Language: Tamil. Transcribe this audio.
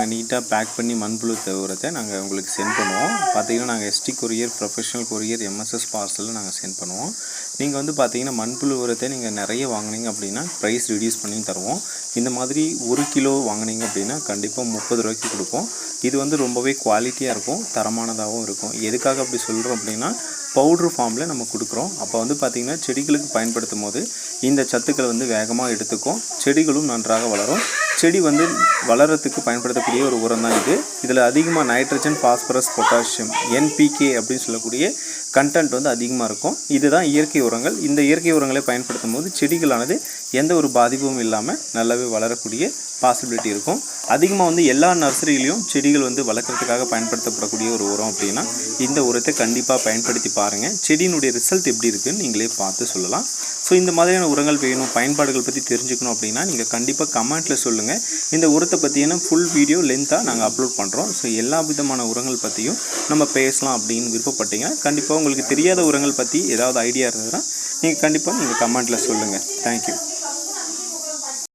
நாங்கள் நீட்டாக பேக் பண்ணி மண்புழு உரத்தை நாங்கள் உங்களுக்கு சென்ட் பண்ணுவோம். பார்த்தீங்கன்னா நாங்கள் ST courier, professional courier, MSS பார்சலில் நாங்கள் சென்ட் பண்ணுவோம். நீங்கள் வந்து பார்த்தீங்கன்னா மண்புழு உரத்தை நீங்கள் நிறைய வாங்கினீங்க அப்படின்னா ப்ரைஸ் ரிடியூஸ் பண்ணி தருவோம். இந்த மாதிரி 1 கிலோ வாங்கினீங்க அப்படின்னா கண்டிப்பாக 30 ரூபாய்க்கு கொடுப்போம். இது வந்து ரொம்பவே குவாலிட்டியாக இருக்கும், தரமானதாகவும் இருக்கும். எதுக்காக அப்படி சொல்கிறோம் அப்படின்னா பவுட்ரு ஃபார்மில் நம்ம கொடுக்குறோம். அப்போ வந்து பார்த்திங்கன்னா செடிகளுக்கு பயன்படுத்தும் போது இந்த சத்துக்களை வந்து வேகமாக எடுத்துக்கும், செடிகளும் நன்றாக வளரும். செடி வந்து வளர்கிறதுக்கு பயன்படுத்தக்கூடிய ஒரு உரம் தான் இது. இதில் அதிகமாக நைட்ரஜன், பாஸ்பரஸ், பொட்டாசியம், என்பிகே அப்படின்னு சொல்லக்கூடிய கண்டென்ட் வந்து அதிகமாக இருக்கும். இதுதான் இயற்கை உரங்கள். இந்த இயற்கை உரங்களை பயன்படுத்தும் போது செடிகளானது எந்த ஒரு பாதிப்பும் இல்லாமல் நல்லாவே வளரக்கூடிய பாசிபிலிட்டி இருக்கும். அதிகமாக வந்து எல்லா நர்சரியிலையும் செடிகள் வந்து வளர்க்குறதுக்காக பயன்படுத்தப்படக்கூடிய ஒரு உரம் அப்படின்னா இந்த உரத்தை கண்டிப்பாக பயன்படுத்தி பாருங்கள். செடியினுடைய ரிசல்ட் எப்படி இருக்குதுன்னு நீங்களே பார்த்து சொல்லலாம். ஸோ இந்த மாதிரியான உரங்கள் வேணும், பயன்பாடுகள் பற்றி தெரிஞ்சுக்கணும் அப்படின்னா நீங்கள் கண்டிப்பாக கமெண்ட்டில் சொல்லுங்கள். இந்த உரத்தை பற்றியான ஃபுல் வீடியோ லென்த்தாக நாங்கள் அப்லோட் பண்ணுறோம். ஸோ எல்லா விதமான உரங்கள் பற்றியும் நம்ம பேசலாம் அப்படின்னு விருப்பப்பட்டீங்க. கண்டிப்பாக உங்களுக்கு தெரியாத உரங்கள் பற்றி ஏதாவது ஐடியா இருந்ததுன்னா நீங்கள் கண்டிப்பாக கமெண்ட்டில் சொல்லுங்கள். தேங்க்யூ.